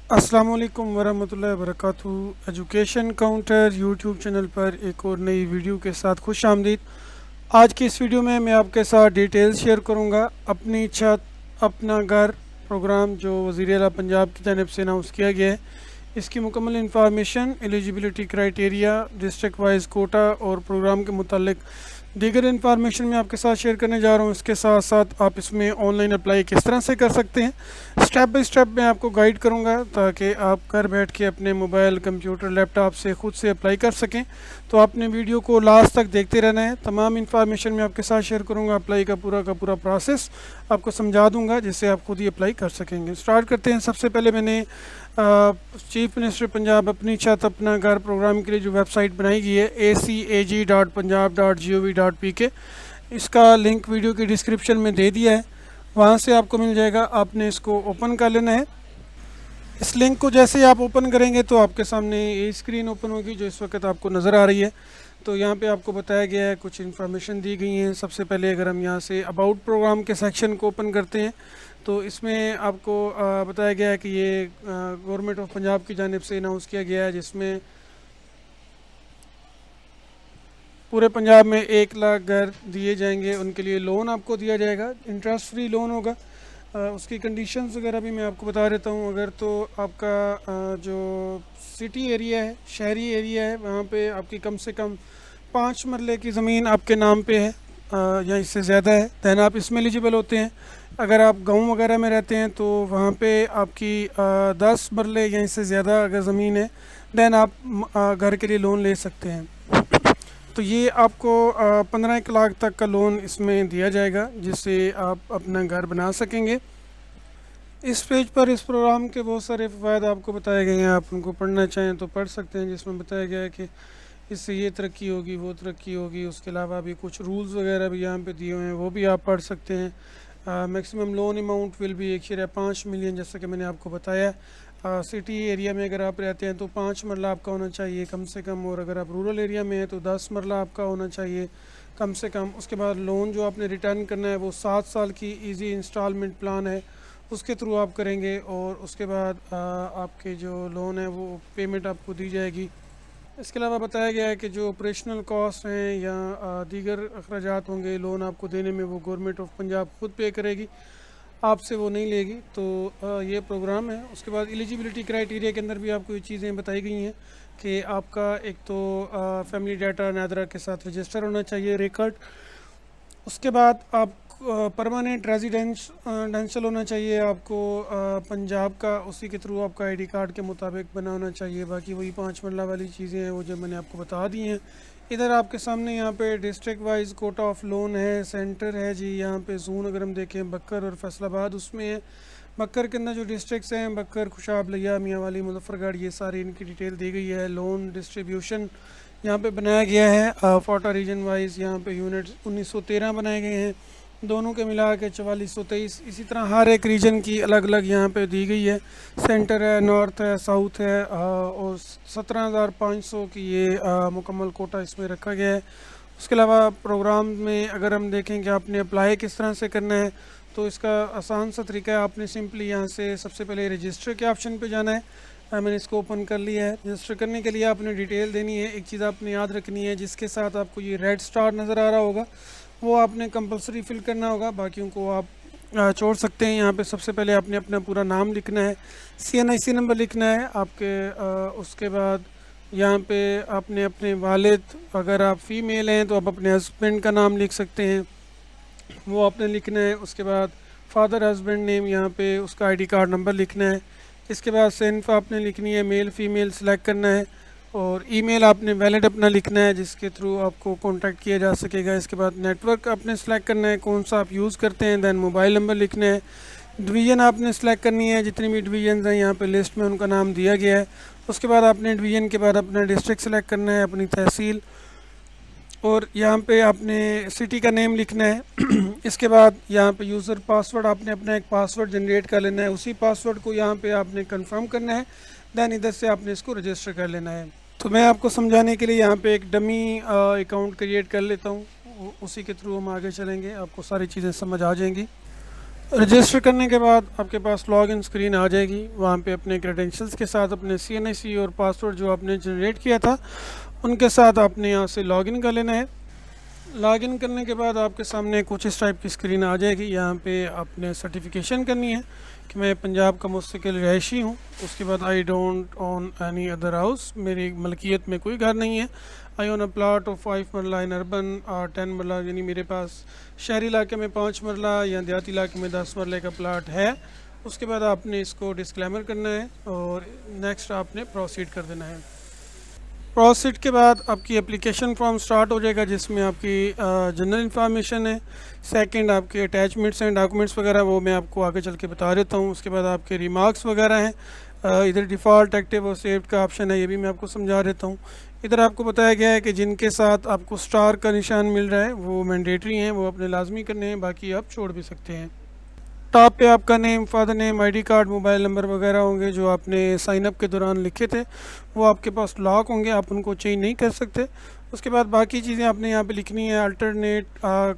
अस्सलाम वालेकुम वरहमतुल्लाहि वबरकातुहू। एजुकेशन काउंटर यूट्यूब चैनल पर एक और नई वीडियो के साथ खुश आमदीद। आज की इस वीडियो में मैं आपके साथ डिटेल्स शेयर करूंगा। अपनी छत अपना घर प्रोग्राम जो वज़ीर आला पंजाब की जानिब से अनाउंस किया गया है, इसकी मुकम्मल information, eligibility criteria, district wise quota और प्रोग्राम के मुतालिक दीगर इन्फॉर्मेशन मैं आपके साथ शेयर करने जा रहा हूँ। इसके साथ साथ आप इसमें ऑनलाइन अप्लाई किस तरह से कर सकते हैं, स्टेप बाय स्टेप मैं आपको गाइड करूँगा ताकि आप घर बैठ के अपने मोबाइल, कंप्यूटर, लैपटॉप से ख़ुद से अप्लाई कर सकें। तो आपने वीडियो को लास्ट तक देखते रहना है। तमाम इन्फॉर्मेशन मैं आपके साथ शेयर करूँगा। अप्लाई का पूरा प्रोसेस आपको समझा दूँगा जिससे आप खुद ही अप्लाई कर सकेंगे। स्टार्ट करते हैं। सबसे पहले मैंने चीफ मिनिस्टर पंजाब अपनी छत अपना घर प्रोग्राम के लिए जो वेबसाइट बनाई गई है acag.punjab.gov.pk, इसका लिंक वीडियो की डिस्क्रिप्शन में दे दिया है, वहाँ से आपको मिल जाएगा। आपने इसको ओपन कर लेना है। इस लिंक को जैसे ही आप ओपन करेंगे तो आपके सामने ये स्क्रीन ओपन होगी जो इस वक्त आपको नज़र आ रही है। तो यहाँ पे आपको बताया गया है, कुछ इन्फॉर्मेशन दी गई हैं। सबसे पहले अगर हम यहाँ से अबाउट प्रोग्राम के सेक्शन को ओपन करते हैं तो इसमें आपको बताया गया है कि ये गवर्नमेंट ऑफ पंजाब की जानिब से अनाउंस किया गया है, जिसमें पूरे पंजाब में 1 लाख घर दिए जाएंगे। उनके लिए लोन आपको दिया जाएगा, इंटरेस्ट फ्री लोन होगा। उसकी कंडीशंस वगैरह भी मैं आपको बता देता हूँ। अगर तो आपका जो सिटी एरिया है, शहरी एरिया है, वहाँ पे आपकी कम से कम 5 मरले की ज़मीन आपके नाम पे है या इससे ज़्यादा है, दैन आप इसमें एलिजिबल होते हैं। अगर आप गांव वगैरह में रहते हैं तो वहाँ पे आपकी 10 मरले या इससे ज़्यादा अगर ज़मीन है, दैन आप घर के लिए लोन ले सकते हैं। तो ये आपको 15 लाख तक का लोन इसमें दिया जाएगा जिससे आप अपना घर बना सकेंगे। इस पेज पर इस प्रोग्राम के बहुत सारे फ़वाद आपको बताए गए हैं। आप उनको पढ़ना चाहें तो पढ़ सकते हैं, जिसमें बताया गया है कि इससे ये तरक्की होगी, वो तरक्की होगी। उसके अलावा भी कुछ रूल्स वगैरह भी यहाँ पे दिए हुए हैं, वो भी आप पढ़ सकते हैं। मैक्सिमम लोन अमाउंट विल भी 1.5 मिलियन, जैसा कि मैंने आपको बताया। सिटी एरिया में अगर आप रहते हैं तो 5 मरला आपका होना चाहिए कम से कम, और अगर आप रूरल एरिया में हैं तो 10 मरला आपका होना चाहिए कम से कम। उसके बाद लोन जो आपने रिटर्न करना है वो 7 साल की ईजी इंस्टॉलमेंट प्लान है, उसके थ्रू आप करेंगे। और उसके बाद आपके जो लोन है वो पेमेंट आपको दी जाएगी। इसके अलावा बताया गया है कि जो ऑपरेशनल कॉस्ट हैं या दीगर अखराजात होंगे लोन आपको देने में, वो गवर्नमेंट ऑफ पंजाब खुद पे करेगी, आपसे वो नहीं लेगी। तो ये प्रोग्राम है। उसके बाद एलिजिबिलिटी क्राइटेरिया के अंदर भी आपको ये चीज़ें बताई गई हैं कि आपका एक तो फैमिली डाटा नादरा के साथ रजिस्टर होना चाहिए, रिकॉर्ड। उसके बाद आप परमानेंट रेजिडेंशियल होना चाहिए आपको पंजाब का, उसी के थ्रू आपका आईडी कार्ड के मुताबिक बना होना चाहिए। बाकी वही 5 मरला वाली चीज़ें हैं वो जो मैंने आपको बता दी हैं। इधर आपके सामने यहाँ पे district wise Kota of loan है, सेंटर है जी। यहाँ पे जोन अगर हम देखें बक्कर और फैसलाबाद उसमें है। बक्कर के अंदर जो डिस्ट्रिक्ट्स हैं, बक्कर, खुशाब, लिया, मियांवाली, मुजफ्फरगढ़, ये सारी इनकी डिटेल दी गई है। लोन डिस्ट्रीब्यूशन यहाँ पे बनाया गया है फोटा रीजन वाइज। यहाँ पे यूनिट 1913 बनाए गए हैं, दोनों के मिला के 4423। इसी तरह हर एक रीजन की अलग अलग यहाँ पे दी गई है। सेंटर है, नॉर्थ है, साउथ है, और 17,500 की ये मुकम्मल कोटा इसमें रखा गया है। उसके अलावा प्रोग्राम में अगर हम देखें कि आपने अप्लाई किस तरह से करना है, तो इसका आसान सा तरीका है। आपने सिंपली यहाँ से सबसे पहले रजिस्टर के ऑप्शन पे जाना है। मैंने इसको ओपन कर लिया है। रजिस्टर करने के लिए आपने डिटेल देनी है। एक चीज़ आपने याद रखनी है, जिसके साथ आपको ये रेड स्टार नज़र आ रहा होगा वो आपने कंपलसरी फिल करना होगा, बाकियों को आप छोड़ सकते हैं। यहाँ पे सबसे पहले आपने अपना पूरा नाम लिखना है, CNIC नंबर लिखना है आपके। उसके बाद यहाँ पे आपने अपने वालिद, अगर आप फ़ीमेल हैं तो आप अपने हस्बैंड का नाम लिख सकते हैं, वो आपने लिखना है। उसके बाद फादर हस्बैंड नेम, यहाँ पे उसका ID कार्ड नंबर लिखना है। इसके बाद सिन्फ आपने लिखनी है, मेल फ़ीमेल सेलेक्ट करना है, और ईमेल आपने वैलिड अपना लिखना है जिसके थ्रू आपको कांटेक्ट किया जा सकेगा। इसके बाद नेटवर्क आपने सेलेक्ट करना है, कौन सा आप यूज़ करते हैं। दैन मोबाइल नंबर लिखना है। डिवीज़न आपने सेलेक्ट करनी है, जितनी भी डिवीज़न हैं यहाँ पे लिस्ट में उनका नाम दिया गया है। उसके बाद आपने डिवीज़न के बाद अपना डिस्ट्रिक्ट सेलेक्ट करना है, अपनी तहसील, और यहाँ पे आपने सिटी का नेम लिखना है। इसके बाद यहाँ पे यूज़र पासवर्ड आपने अपना एक पासवर्ड जनरेट कर लेना है, उसी पासवर्ड को यहाँ पे आपने कंफर्म करना है। दैन इधर से आपने इसको रजिस्टर कर लेना है। तो मैं आपको समझाने के लिए यहाँ पे एक डमी अकाउंट क्रिएट कर लेता हूँ, उसी के थ्रू हम आगे चलेंगे, आपको सारी चीज़ें समझ आ जाएंगी। रजिस्टर करने के बाद आपके पास लॉगिन स्क्रीन आ जाएगी। वहाँ पे अपने क्रेडेंशियल्स के साथ अपने CNIC और पासवर्ड जो आपने जनरेट किया था उनके साथ आपने यहाँ से लॉगिन कर लेना है। लॉगिन करने के बाद आपके सामने कुछ इस टाइप की स्क्रीन आ जाएगी। यहाँ पे आपने सर्टिफिकेशन करनी है कि मैं पंजाब का मुस्तकिल रहायशी हूँ। उसके बाद I don't own any other house, मेरी मलकियत में कोई घर नहीं है। आई ओन अ प्लाट ऑफ 5 मरला इन अर्बन और 10 मरला, यानी मेरे पास शहरी इलाके में 5 मरला या देहाती इलाके में 10 मरले का प्लाट है। उसके बाद आपने इसको डिस्क्लेमर करना है और नेक्स्ट आपने प्रोसीड कर देना है। प्रोसीड के बाद आपकी एप्लीकेशन फॉर्म स्टार्ट हो जाएगा जिसमें आपकी जनरल इन्फॉर्मेशन है। सेकंड आपके अटैचमेंट्स एंड डॉक्यूमेंट्स वगैरह वो मैं आपको आगे चल के बता देता हूँ। उसके बाद आपके रिमार्क्स वगैरह हैं। इधर डिफ़ॉल्ट, एक्टिव और सेव्ड का ऑप्शन है, ये भी मैं आपको समझा देता हूँ। इधर आपको बताया गया है कि जिनके साथ आपको स्टार का निशान मिल रहा है वो मैंडेटरी हैं, वो अपने लाजमी करने हैं, बाकी आप छोड़ भी सकते हैं। टॉप पे आपका name, father name, ID card, mobile number वगैरह होंगे जो आपने साइन अप के दौरान लिखे थे, वो आपके पास लॉक होंगे, आप उनको चेंज नहीं कर सकते। उसके बाद बाकी चीज़ें आपने यहाँ पे लिखनी है। Alternate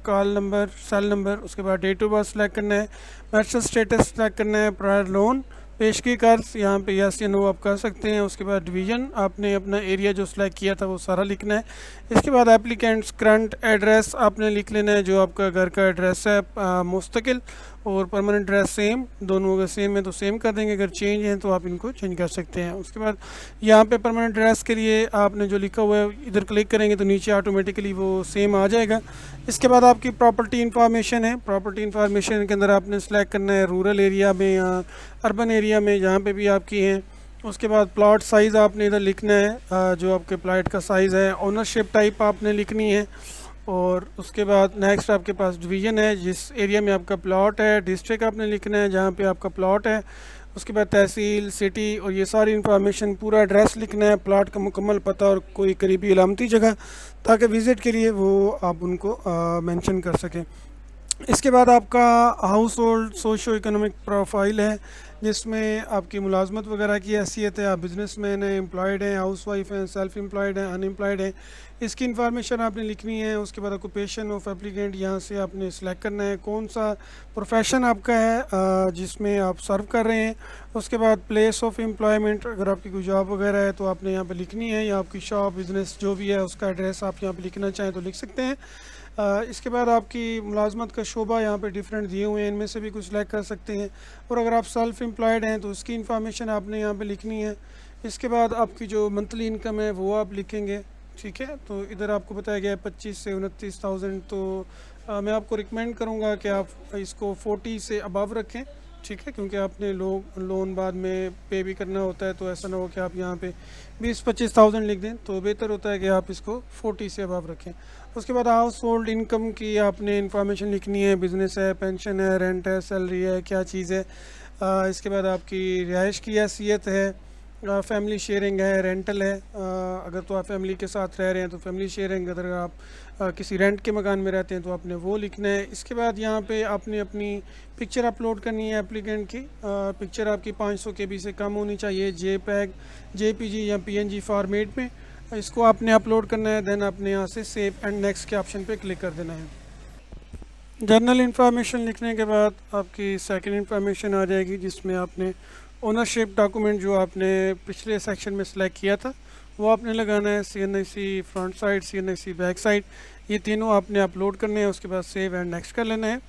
call number, cell number, उसके बाद डेट ऑफ बर्थ सेलेक्ट करना है, मैरिटल स्टेटस सेलेक्ट करना है, प्रायर लोन, पेशगी कर्ज यहाँ पे यस या नो आप कर सकते हैं। उसके बाद डिवीज़न आपने अपना एरिया जो सिलेक्ट किया था वो सारा लिखना है। इसके बाद एप्लीकेंट्स करंट एड्रेस आपने लिख लेना है, जो आपका घर का एड्रेस है मुस्तकिल और परमानेंट एड्रेस सेम, दोनों अगर सेम है तो सेम कर देंगे, अगर चेंज है तो आप इनको चेंज कर सकते हैं। उसके बाद यहाँ पे परमानेंट एड्रेस के लिए आपने जो लिखा हुआ है इधर क्लिक करेंगे तो नीचे ऑटोमेटिकली वो सेम आ जाएगा। इसके बाद आपकी प्रॉपर्टी इंफॉर्मेशन है। प्रॉपर्टी इंफॉर्मेशन के अंदर आपने सेलेक्ट करना है रूरल एरिया में या अर्बन एरिया में, जहाँ पे भी आपकी हैं। उसके बाद प्लॉट साइज़ आपने इधर लिखना है, जो आपके प्लॉट का साइज़ है। ओनरशिप टाइप आपने लिखनी है और उसके बाद नेक्स्ट आपके पास डिवीज़न है, जिस एरिया में आपका प्लॉट है। डिस्ट्रिक्ट आपने लिखना है जहाँ पे आपका प्लॉट है। उसके बाद तहसील, सिटी और ये सारी इंफॉर्मेशन, पूरा एड्रेस लिखना है, प्लॉट का मुकम्मल पता और कोई करीबी इलामती जगह, ताकि विज़िट के लिए वो आप उनको मेंशन कर सकें। इसके बाद आपका house hold socio economic profile है, जिसमें आपकी मुलाजमत वगैरह की हैसियत है, आप बिजनेसमैन हैं, एम्प्लॉयड हैं, हाउस वाइफ हैं, सेल्फ एम्प्लॉयड हैं, अनएम्प्लॉयड हैं, इसकी इन्फॉर्मेशन आपने लिखनी है। उसके बाद ऑक्यूपेशन ऑफ एप्लीकेंट यहाँ से आपने सेलेक्ट करना है, कौन सा प्रोफेशन आपका है जिसमें आप सर्व कर रहे हैं। उसके बाद प्लेस ऑफ एम्प्लॉयमेंट, अगर आपकी कोई जॉब वगैरह है तो आपने यहाँ पे लिखनी है, या आपकी शॉप, बिज़नेस जो भी है उसका एड्रेस आप यहाँ पे लिखना चाहें तो लिख सकते हैं। इसके बाद आपकी मुलाजमत का शोबा यहाँ पे डिफरेंट दिए हुए हैं, इनमें से भी कुछ सिलेक्ट कर सकते हैं। और अगर आप सेल्फ एम्प्लॉयड हैं तो उसकी इन्फॉर्मेशन आपने यहाँ पे लिखनी है। इसके बाद आपकी जो मंथली इनकम है वो आप लिखेंगे, ठीक है। तो इधर आपको बताया गया है 25 से 29,000, तो मैं आपको रिकमेंड करूँगा कि आप इसको 40 से अबव रखें, ठीक है, क्योंकि आपने लोन बाद में पे भी करना होता है, तो ऐसा ना हो कि आप यहाँ पे 20-25,000 लिख दें, तो बेहतर होता है कि आप इसको 40 से अबव रखें। उसके बाद हाउस होल्ड इनकम की आपने इन्फॉर्मेशन लिखनी है, बिज़नेस है, पेंशन है, रेंट है, सैलरी है, क्या चीज़ है। इसके बाद आपकी रिहाइश की हैसियत है, फैमिली शेयरिंग है, रेंटल है, अगर तो आप फैमिली के साथ रह रहे हैं तो फैमिली शेयरिंग, अगर आप किसी रेंट के मकान में रहते हैं तो आपने वो लिखना है। इसके बाद यहाँ पे आपने अपनी पिक्चर अपलोड करनी है एप्लीकेंट की। पिक्चर आपकी 500 KB से कम होनी चाहिए, JPEG, JPG या PNG फॉर्मेट में, इसको आपने अपलोड करना है। देन आपने यहाँ से सेव एंड नेक्स्ट के ऑप्शन पे क्लिक कर देना है। जर्नल इन्फॉर्मेशन लिखने के बाद आपकी सेकंड इन्फॉर्मेशन आ जाएगी, जिसमें आपने ओनरशिप डॉक्यूमेंट जो आपने पिछले सेक्शन में सेलेक्ट किया था वो आपने लगाना है। CNIC front side, CNIC back side, ये तीनों आपने अपलोड करने हैं। उसके बाद सेव एंड नेक्स्ट कर लेना है।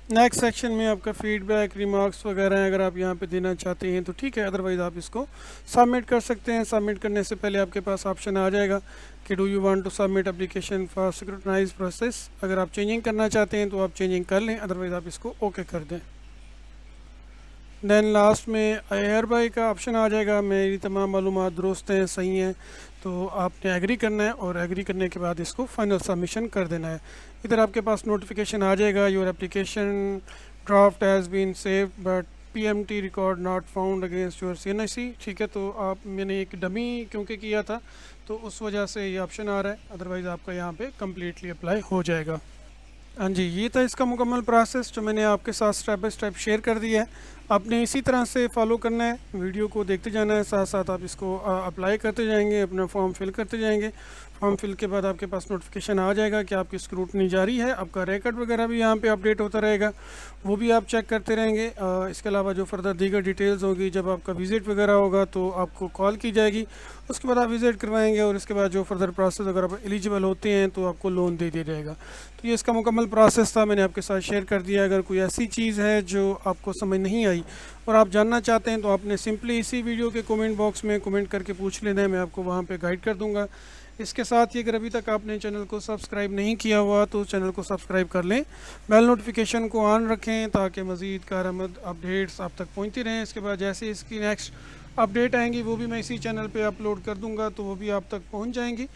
नेक्स्ट सेक्शन में आपका फीडबैक, रिमार्क्स वगैरह हैं, अगर आप यहाँ पे देना चाहते हैं तो ठीक है, अदरवाइज़ आप इसको सबमिट कर सकते हैं। सबमिट करने से पहले आपके पास ऑप्शन आ जाएगा कि do you want to submit application for securitise process. अगर आप चेंजिंग करना चाहते हैं तो आप चेंजिंग कर लें, अदरवाइज़ आप इसको ओके कर दें। देन लास्ट में आई बाई का ऑप्शन आ जाएगा, मेरी तमाम मालूमात दुरुस्त हैं, सही हैं, तो आपने एग्री करना है और एग्री करने के बाद इसको फाइनल सबमिशन कर देना है। इधर आपके पास नोटिफिकेशन आ जाएगा, your application draft has been saved but PMT record not found against your CNIC, ठीक है। तो आप, मैंने एक डमी क्योंकि किया था तो उस वजह से ये ऑप्शन आ रहा है, अदरवाइज़ आपका यहाँ पे कम्प्लीटली अप्लाई हो जाएगा। हाँ जी, ये था इसका मुकम्मल प्रोसेस जो मैंने आपके साथ स्टेप बाय स्टेप शेयर कर दिया है। आपने इसी तरह से फॉलो करना है, वीडियो को देखते जाना है, साथ साथ आप इसको अप्लाई करते जाएंगे, अपना फॉर्म फिल करते जाएंगे। फॉर्म फिल के बाद आपके पास नोटिफिकेशन आ जाएगा कि आपकी स्क्रूटनी जारी है। आपका रिकॉर्ड वगैरह भी यहाँ पे अपडेट होता रहेगा, वो भी आप चेक करते रहेंगे। इसके अलावा जो फर्दर दीगर डिटेल्स होगी, जब आपका विज़िट वगैरह होगा तो आपको कॉल की जाएगी, उसके बाद आप विज़िट करवाएंगे और इसके बाद जो फर्दर प्रोसेस अगर आप एलिजिबल होते हैं तो आपको लोन दे दिया जाएगा। तो ये इसका मुकम्मल प्रोसेस था, मैंने आपके साथ शेयर कर दिया। अगर कोई ऐसी चीज़ है जो आपको समझ नहीं आई और आप जानना चाहते हैं तो आपने सिंपली इसी वीडियो के कमेंट बॉक्स में कमेंट करके पूछ लेना है, मैं आपको वहाँ पे गाइड कर दूँगा। इसके साथ ही अगर अभी तक आपने चैनल को सब्सक्राइब नहीं किया हुआ तो चैनल को सब्सक्राइब कर लें, बेल नोटिफिकेशन को ऑन रखें ताकि मज़ीद कारआमद अपडेट्स आप तक पहुँचती रहें। इसके बाद जैसे इसकी नेक्स्ट अपडेट आएंगी वो भी मैं इसी चैनल पे अपलोड कर दूंगा, तो वो भी आप तक पहुंच जाएंगी।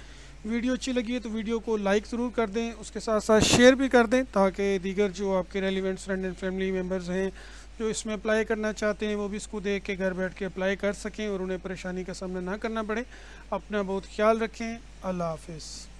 वीडियो अच्छी लगी है तो वीडियो को लाइक ज़रूर कर दें, उसके साथ साथ शेयर भी कर दें ताकि दीगर जो आपके relevant friend and family members हैं जो इसमें अप्लाई करना चाहते हैं वो भी इसको देख के घर बैठ के अप्लाई कर सकें और उन्हें परेशानी का सामना ना करना पड़े। अपना बहुत ख्याल रखें। अल्लाह हाफिज़।